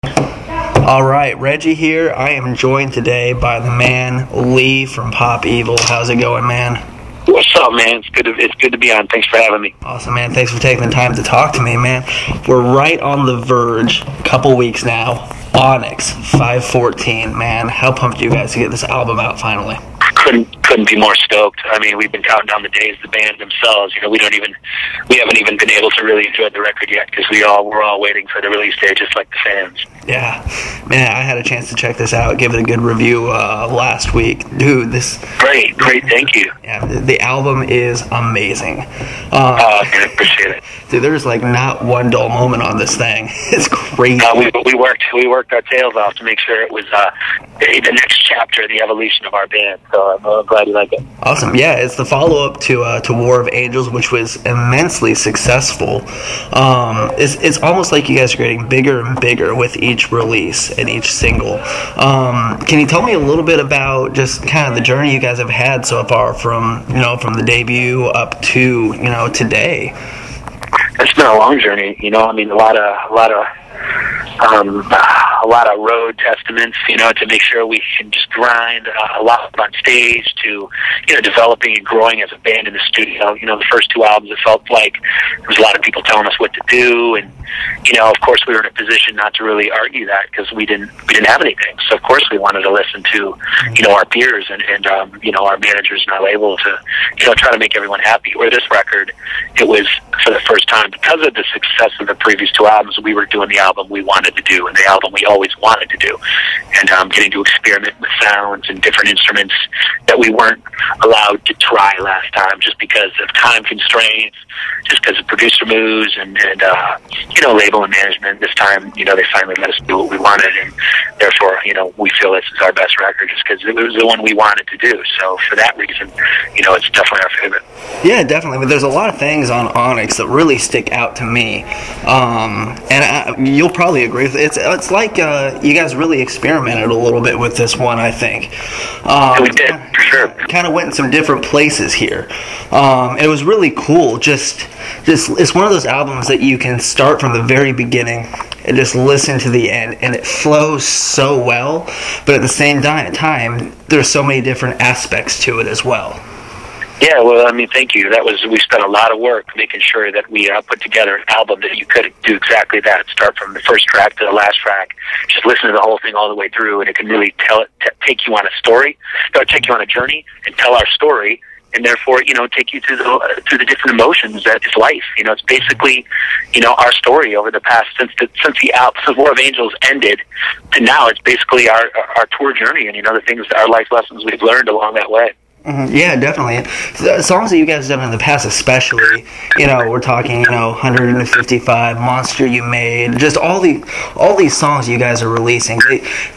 All right, Reggie here. I am joined today by the man Leigh from Pop Evil. How's it going, man? What's up, man? It's good to be on. Thanks for having me. Awesome, man. Thanks for taking the time to talk to me, man. We're right on the verge, a couple weeks now. Onyx, 5/14, man. How pumped are you guys to get this album out finally? Couldn't be more stoked. I mean, we've been counting down the days. The band themselves, we haven't even been able to really enjoy the record yet because we're all waiting for the release day, just like the fans. Yeah, man. I had a chance to check this out, give it a good review last week, dude. Great, thank you. Yeah, the album is amazing. I appreciate it. Dude, there's like not one dull moment on this thing. It's crazy. We worked our tails off to make sure it was the next chapter, the evolution of our band. So I'm glad you like it. Awesome. Yeah, it's the follow-up to War of Angels, which was immensely successful. It's almost like you guys are getting bigger and bigger with each release and each single. Can you tell me a little bit about just kind of the journey you guys have had so far from the debut up to today? It's been a long journey. I mean, a lot of road testaments, to make sure we can just grind a lot on stage to, developing and growing as a band in the studio. The first two albums, it felt like there was a lot of people telling us what to do, and of course we were in a position not to really argue that because we didn't have anything. So of course we wanted to listen to, our peers and our managers and our label to, try to make everyone happy. Where this record, it was for the first time because of the success of the previous two albums, we were doing the album we wanted to do and the album we always wanted to do, and getting to experiment with sounds and different instruments that we weren't allowed to try last time just because of time constraints, just because of producer moves and label and management. This time, they finally let us do what we wanted, and therefore, we feel this is our best record just because it was the one we wanted to do. So for that reason, it's definitely our favorite. Yeah, definitely. But there's a lot of things on Onyx that really stick out to me, and you'll probably agree with it. It's like you guys really experimented a little bit with this one, I think. We did, for sure. Kind of went in some different places here. It was really cool. Just it's one of those albums that you can start from the very beginning and just listen to the end, and it flows so well. But at the same time, there's so many different aspects to it as well. Yeah, well, I mean, thank you. We spent a lot of work making sure that we put together an album that you could do exactly that. Start from the first track to the last track. Just listen to the whole thing all the way through, and it can really take you on a story, or take you on a journey, and tell our story, and therefore, take you through the different emotions that is life. It's basically, our story over the past since War of Angels ended to now. It's basically our tour journey, and the things, our life lessons we've learned along that way. Mm-hmm. Yeah, definitely. The songs that you guys have done in the past, especially, we're talking, 155, Monster You Made, just all these songs you guys are releasing.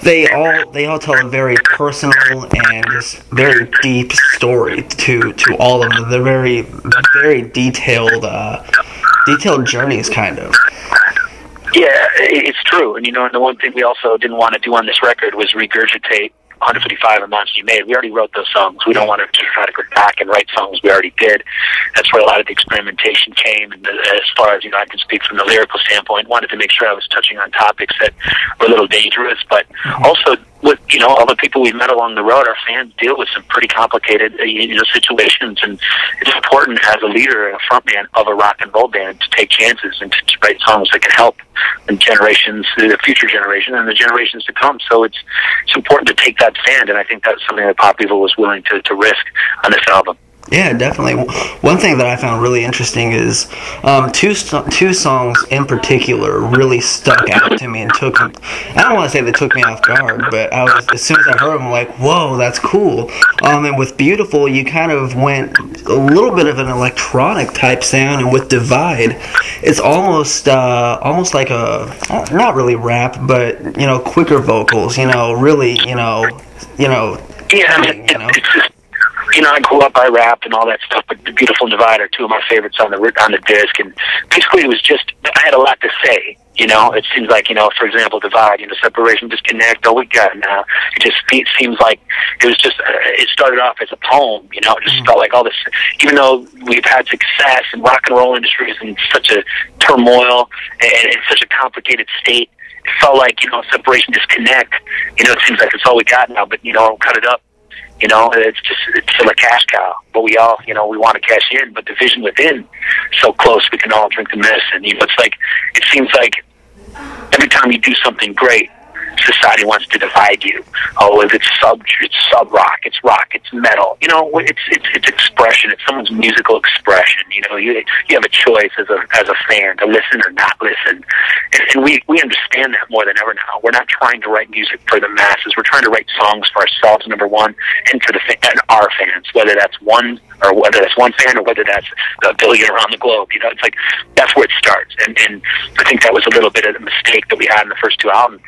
They all tell a very personal and just very deep story to all of them. They're very very detailed journeys, kind of. Yeah, it's true. And the one thing we also didn't want to do on this record was regurgitate 155 and Monster You Made. We already wrote those songs. We don't want to try to go back and write songs we already did. That's where a lot of the experimentation came. And as far as, I can speak from the lyrical standpoint, wanted to make sure I was touching on topics that were a little dangerous, but also with, all the people we've met along the road, our fans deal with some pretty complicated, situations, and it's important as a leader and a frontman of a rock and roll band to take chances and to write songs that can help the future generation and the generations to come. So it's important to take that stand, and I think that's something that Pop Evil was willing to risk on this album. Yeah, definitely. One thing that I found really interesting is two songs in particular really stuck out to me and I don't want to say they took me off guard, but as soon as I heard them, I'm like, whoa, that's cool. And with Beautiful, you kind of went a little bit of an electronic type sound, and with Divide, it's almost like not really rap, but quicker vocals, really, Yeah, I mean, it's just, I grew up, I rapped and all that stuff, but The Beautiful and Divide are two of my favorites on the disc, and basically it was just, I had a lot to say, it seems like, for example, Divide, separation, disconnect, all we got now, it seems like it was just, it started off as a poem, it just felt like all this, even though we've had success in rock and roll industry is in such a turmoil and in such a complicated state, it felt like, you know, separation, disconnect. You know, it seems like it's all we got now, but, you know, cut it up. You know, it's still a cash cow. But we all, you know, we want to cash in, but the vision within, so close, we can all drink the medicine. You know, it's like, it seems like every time you do something great, society wants to divide you. Oh, if it's sub rock, it's metal. You know, it's expression. It's someone's musical expression. You know, you have a choice as a fan to listen or not listen, and we understand that more than ever now. We're not trying to write music for the masses. We're trying to write songs for ourselves, number one, and for and our fans, whether that's one fan or whether that's a billion around the globe. You know, it's like that's where it starts. And I think that was a little bit of the mistake that we had in the first two albums.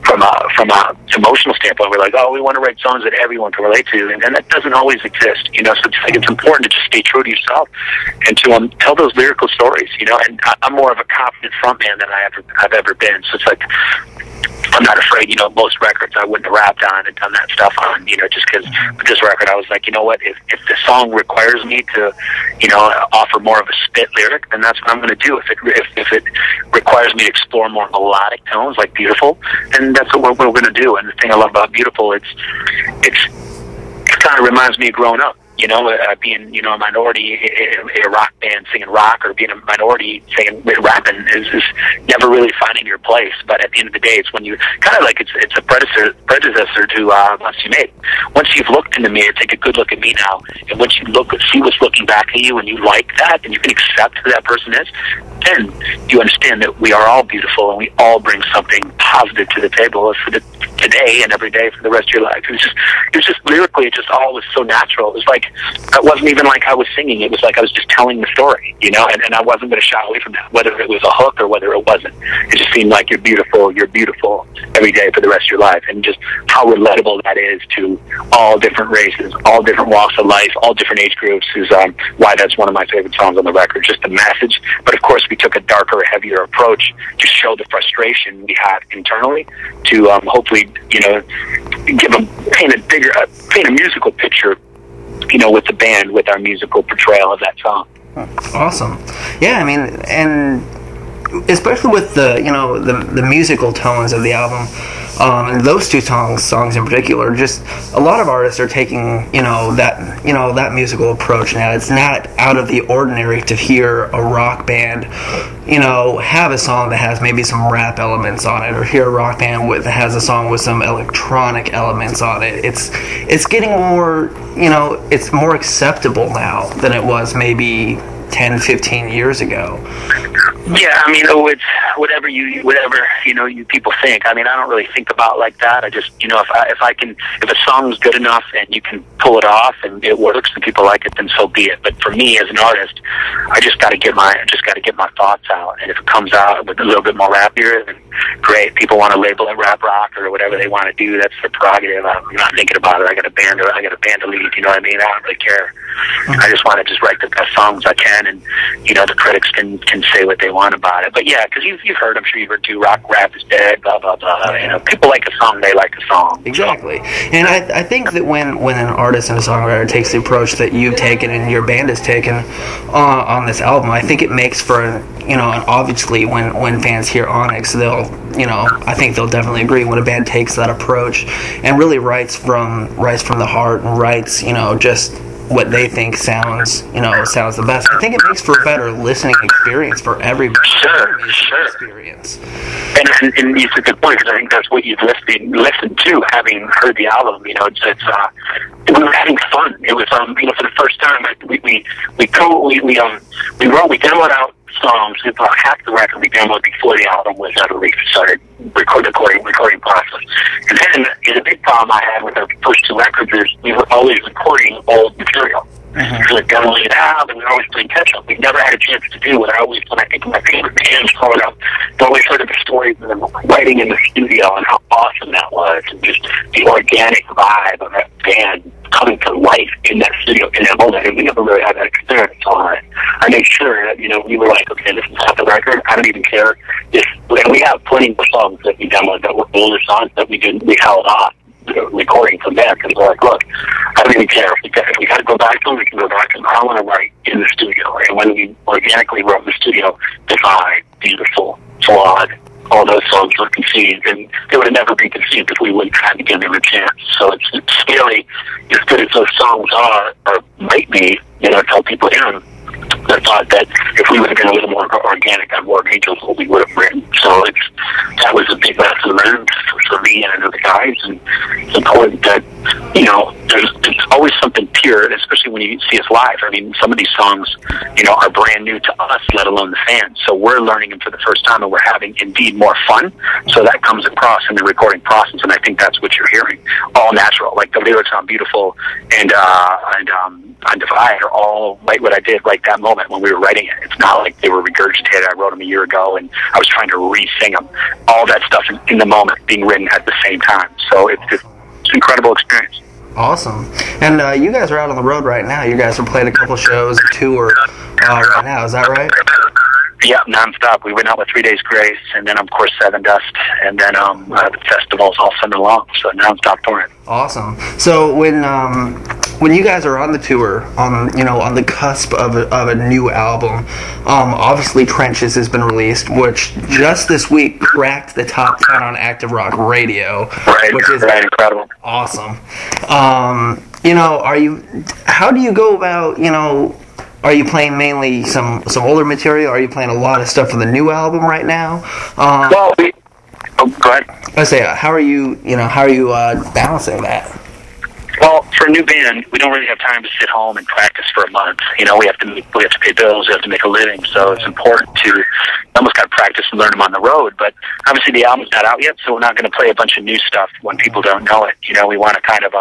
From a emotional standpoint, we're like, oh, we want to write songs that everyone can relate to, and that doesn't always exist, you know. So it's like it's important to just stay true to yourself and to tell those lyrical stories, you know. And I'm more of a confident frontman than I've ever been. So it's like I'm not afraid, you know. Most records I wouldn't have rapped on and done that stuff on, you know, just because with this record I was like, you know what, if the song requires me to, you know, offer more of a spit lyric, then that's what I'm going to do. If it requires me to explore more melodic tones like Beautiful, then that's what we're going to do. And the thing I love about Beautiful, it kind of reminds me of growing up. You know, being, you know, a minority in a rock band singing rock, or being a minority singing rapping is never really finding your place. But at the end of the day, it's when you kind of like it's a predecessor to Once You Made. Once you've looked in the mirror, take a good look at me now, and once you see what's looking back at you, and you like that, and you can accept who that person is, then you understand that we are all beautiful, and we all bring something positive to the table for today and every day for the rest of your life. It was just lyrically, it just all was so natural. It was like, it wasn't even like I was singing. It was like I was just telling the story, you know, and I wasn't going to shy away from that, whether it was a hook or whether it wasn't. It just seemed like you're beautiful every day for the rest of your life, and just how relatable that is to all different races, all different walks of life, all different age groups is why that's one of my favorite songs on the record, just the message. But of course, we took a darker, heavier approach to show the frustration we had internally to hopefully, you know, paint a musical picture, you know, with the band, with our musical portrayal of that song. Awesome. Yeah, I mean, and especially with the, you know, the musical tones of the album, and those two songs in particular, just a lot of artists are taking, you know, that musical approach now. It's not out of the ordinary to hear a rock band, you know, have a song that has maybe some rap elements on it, or hear a rock band that has a song with some electronic elements on it. It's getting more, you know, it's more acceptable now than it was maybe 10, 15 years ago. Yeah, I mean, it's whatever you know, you people think. I mean, I don't really think about like that. I just, you know, if a song's good enough and you can pull it off and it works and people like it, then so be it. But for me as an artist, I just got to get my thoughts out. And if it comes out with a little bit more rappier, then great. People want to label it rap rock or whatever they want to do. That's their prerogative. I'm not thinking about it. I got a band to lead. You know what I mean? I don't really care. I just want to just write the best songs I can, and you know, the critics can say what they want about it. But yeah, because you've heard, I'm sure you've heard too, rap is dead, blah blah blah. You know, people like a song, they like a song. Exactly. And I think that when an artist and a songwriter takes the approach that you've taken and your band has taken on this album, I think it makes for, you know, and obviously when fans hear Onyx, they'll, you know, I think they'll definitely agree when a band takes that approach and really writes from the heart and writes, you know, just what they think sounds the best. I think it makes for a better listening experience for everybody. Sure. Experience. And it's a good point, because I think that's what you've listened to, having heard the album. You know, we were having fun. It was, you know, for the first time, we demoed out songs. About half the record we demoed before the album was ever started recording process. And then the big problem I had with our first two records is we were always recording old material. So like demoing it out, and we were always playing catch up. We never had a chance to do what I think of my favorite bands growing up. I always heard of the stories of them writing in the studio and how awesome that was, and just the organic vibe of that band coming to life in that studio in that moment. And we never really had that experience. So I made sure that, you know, we were like, okay, this is not the record. I don't even care. And we have plenty of songs that we demoed that were older songs that we held off recording from there, because we're like, look, I don't even care. If we got to go back to them, we can go back to them. I want to write in the studio. And when we organically wrote in the studio, divine, beautiful, flawed, all those songs were conceived, and they would have never been conceived if we wouldn't try to give them a chance. So it's scary, as good as those songs are, or might be, until people hear them. The thought that if we would have been a little more organic on War Angels, what we would have written. So that was a big lesson learned for me and the guys, and it's important that, there's always something pure, especially when you see us live. I mean, some of these songs, are brand new to us, let alone the fans. So we're learning them for the first time, and we're having, indeed, more fun. So that comes across in the recording process, and I think that's what you're hearing. All natural. Like, the lyrics on Beautiful and on Divide are all like what I did right that moment when we were writing it. It's not like they were regurgitated. I wrote them a year ago, and I was trying to re-sing them. All that stuff in the moment being written at the same time. So it's an incredible experience. Awesome. And you guys are out on the road right now. You guys are playing a couple shows, a tour right now. Is that right? Yeah, nonstop. We went out with 3 Days Grace, and then, of course, Seven Dust, and then the festivals all summer long. So nonstop touring. Awesome. So when you guys are on the tour, on the cusp of a new album, obviously Trenches has been released, which just this week cracked the top 10 on Active Rock Radio, which is incredible. Awesome. How do you go about, are you playing mainly some older material? Are you playing a lot of stuff for the new album right now? Go ahead. I say, how are you balancing that? Well, for a new band, we don't really have time to sit home and practice for a month. We have to pay bills, we have to make a living, so it's important to almost got to practice and learn them on the road. But obviously, the album's not out yet, so we're not going to play a bunch of new stuff when people don't know it. We want to kind of,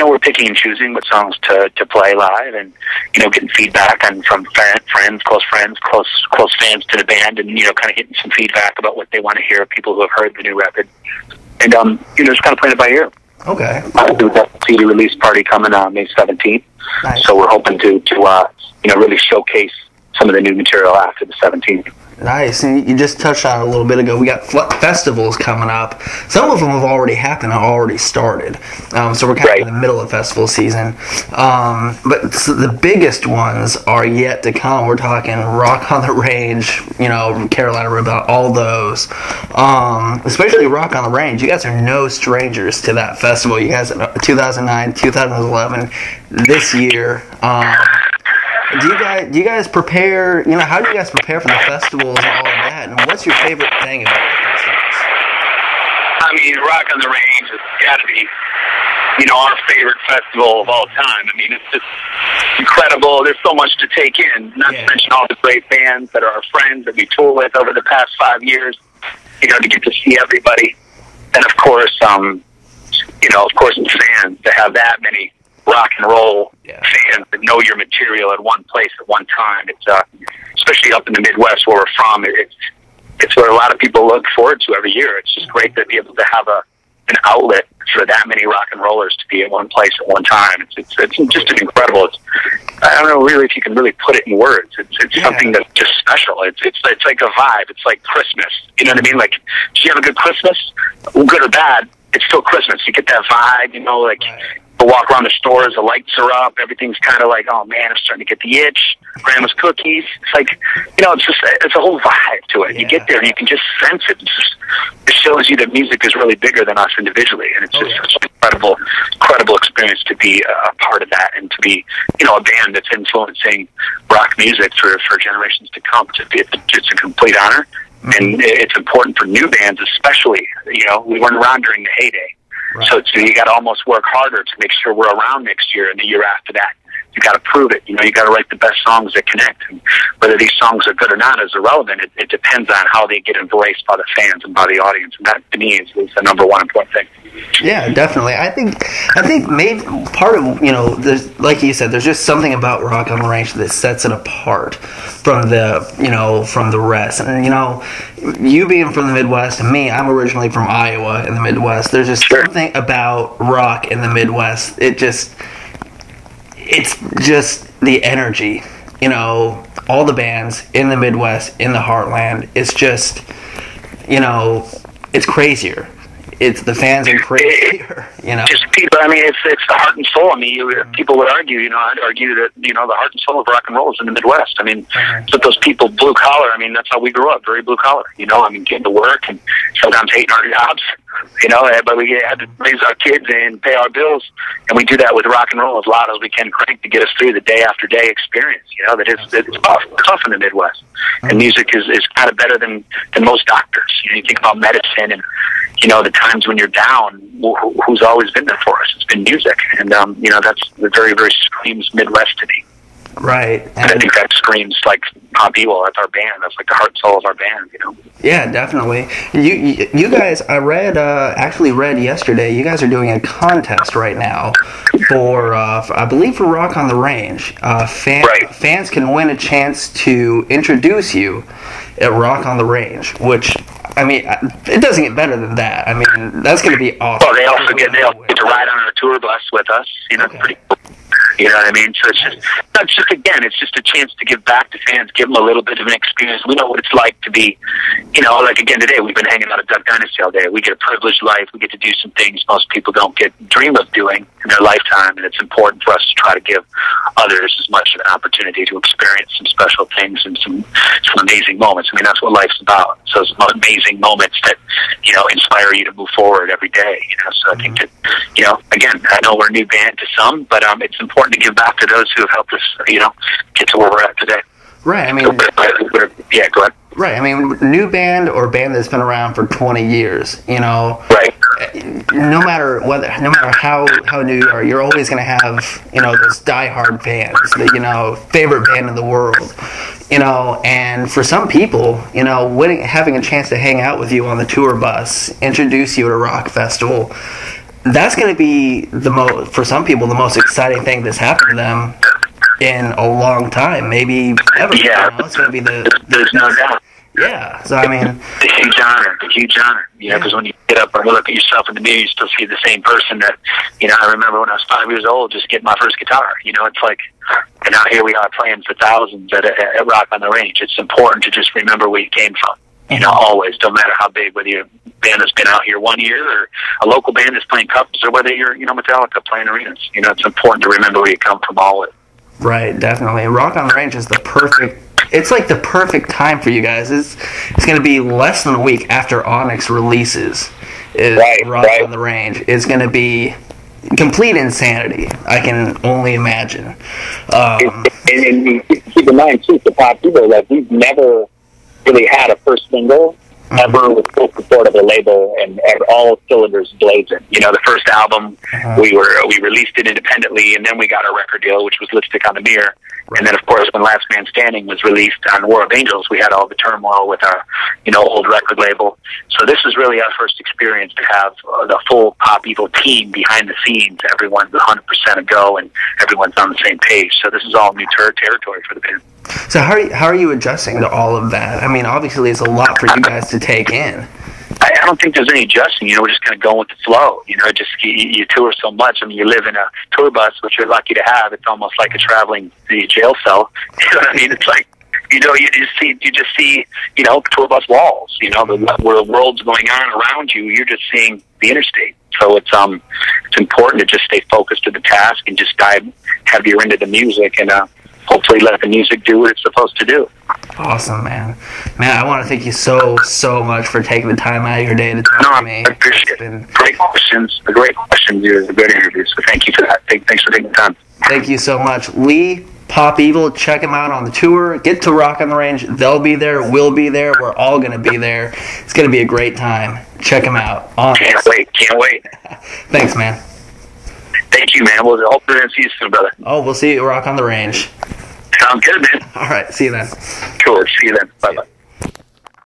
we're picking and choosing what songs to play live, and getting feedback from friends, close fans to the band, and kind of getting some feedback about what they want to hear, people who have heard the new record, and just kind of playing it by ear. Okay. We've got a CD release party coming on May 17th. Nice. So we're hoping to really showcase some of the new material after the 17th. Nice. And you just touched on it a little bit ago. We got festivals coming up. Some of them have already happened and already started. So we're kind of in the middle of festival season. But the biggest ones are yet to come. We're talking Rock on the Range, Carolina Rebel, all those. Especially Rock on the Range. You guys are no strangers to that festival. You guys, 2009, 2011, this year. Do you guys prepare, how do you guys prepare for the festivals and all of that? And what's your favorite thing about the festivals? I mean, Rock on the Range has got to be, our favorite festival of all time. I mean, it's just incredible. There's so much to take in, not to mention all the great bands that are our friends that we tour with over the past 5 years, to get to see everybody. And, of course, the fans, to have that many rock and roll fans that know your material at one place at one time. It's especially up in the Midwest where we're from. It's what a lot of people look forward to every year. It's just great to be able to have an outlet for that many rock and rollers to be at one place at one time. It's just an incredible. I don't know really if you can really put it in words. It's something that's just special. It's like a vibe. It's like Christmas. You know what I mean? Like, do you have a good Christmas? Good or bad, it's still Christmas. You get that vibe. We'll walk around the stores, the lights are up, everything's kind of like, oh man, I'm starting to get the itch. Grandma's cookies. It's like, it's a whole vibe to it. You get there and you can just sense it. It shows you that music is really bigger than us individually, and it's just such an incredible experience to be a part of that, and to be, a band that's influencing rock music for generations to come. It's a complete honor, and it's important for new bands especially. We weren't around during the heyday. Right. So you got to almost work harder to make sure we're around next year and the year after that. You got to prove it. You got to write the best songs that connect. And whether these songs are good or not is irrelevant. It depends on how they get embraced by the fans and by the audience. And that, to me, is the number one important thing. Yeah, definitely. I think maybe part of, there's, like you said, there's just something about Rock on the Range that sets it apart from the rest. And, you being from the Midwest, and me, I'm originally from Iowa in the Midwest. There's just something about rock in the Midwest. It's just the energy, all the bands in the Midwest, in the heartland. It's just, it's crazier. the fans are crazy. You know, just people. I mean, it's the heart and soul. I mean, people would argue. You know, I'd argue that the heart and soul of rock and roll is in the Midwest. I mean, but those people, blue collar. I mean, that's how we grew up, very blue collar. You know, I mean, getting to work and sometimes hating our jobs. You know, but we had to raise our kids and pay our bills, and we do that with rock and roll as loud as we can crank to get us through the day after day experience. You know, it's tough in the Midwest, and music is kind of better than most doctors. You know, you think about medicine and the times when you're down, who's always been there for us? It's been music, and that's the very, very screams Midwest to me. Right, and I think that screams like Pop Evil. That's our band. That's like the heart and soul of our band. Yeah, definitely. You guys, I actually read yesterday. You guys are doing a contest right now for I believe for Rock on the Range. Fans can win a chance to introduce you at Rock on the Range, which, I mean, it doesn't get better than that. I mean, that's going to be awesome. Well, they also get to ride on our tour bus with us. Okay. Pretty cool. You know what I mean? So it's just a chance to give back to fans, give them a little bit of an experience. We know what it's like to be, like again today, we've been hanging out at Duck Dynasty all day. We get a privileged life. We get to do some things most people don't dream of doing in their lifetime, and it's important for us to try to give others as much of an opportunity to experience some special things and some amazing moments. I mean, that's what life's about. So some amazing moments that, inspire you to move forward every day. So I think that, again, I know we're a new band to some, but it's important to give back to those who have helped us, get to where we're at today. Right. I mean, yeah, go ahead. Right. I mean, new band or band that's been around for 20 years, Right. No matter how new you are, you're always going to have, those diehard fans, the, favorite band in the world, and for some people, having a chance to hang out with you on the tour bus, introduce you at a rock festival, that's going to be for some people, the most exciting thing that's happened to them in a long time, maybe ever. Yeah, it's going to be there's no doubt. Yeah, so I mean, a huge honor. Because when you get up and look at yourself in the mirror, you still see the same person that, I remember when I was 5 years old, just getting my first guitar. It's like, and now here we are playing for thousands at Rock on the Range. It's important to just remember where you came from. Always, don't matter how big, whether you're a band that's been out here 1 year or a local band that's playing cups, or whether you're, Metallica playing arenas. It's important to remember where you come from always. Right, definitely. Rock on the Range is it's like the perfect time for you guys. It's going to be less than a week after Onyx releases. Rock on the Range. It's going to be complete insanity. I can only imagine. And keep in mind, too, for Pop Evil, like, we've never really had a first single ever with full support of a label and all cylinders blazing. The first album, we released it independently, and then we got a record deal, which was Lipstick on the Mirror. Right. And then, of course, when Last Man Standing was released on War of Angels, we had all the turmoil with our, old record label. So this is really our first experience to have the full Pop Evil team behind the scenes. Everyone's 100% a go, and everyone's on the same page. So this is all new territory for the band. So how are you adjusting to all of that? I mean, obviously, it's a lot for you guys to take in. I don't think there's any adjusting. We're just kind of going with the flow. Just you tour so much. I mean, you live in a tour bus, which you're lucky to have. It's almost like a traveling jail cell. You know what I mean? It's like, you just see, tour bus walls. Where the world's going on around you, you're just seeing the interstate. So it's important to just stay focused to the task and just dive heavier into the music and hopefully let the music do what it's supposed to do. Awesome, man. I want to thank you so much for taking the time out of your day to talk to me. I appreciate it. Great questions. A great question. It was a good interview, so thank you for that. Thanks for taking the time. Thank you so much. Leigh, Pop Evil, check them out on the tour. Get to Rock on the Range. They'll be there. We'll be there. We're all going to be there. It's going to be a great time. Check them out. Can't wait. Thanks, man. Thank you, man. We'll hope to see you soon, brother. Oh, we'll see you at Rock on the Range. Sounds good, man. All right. See you then. Cool. See you then. Bye-bye.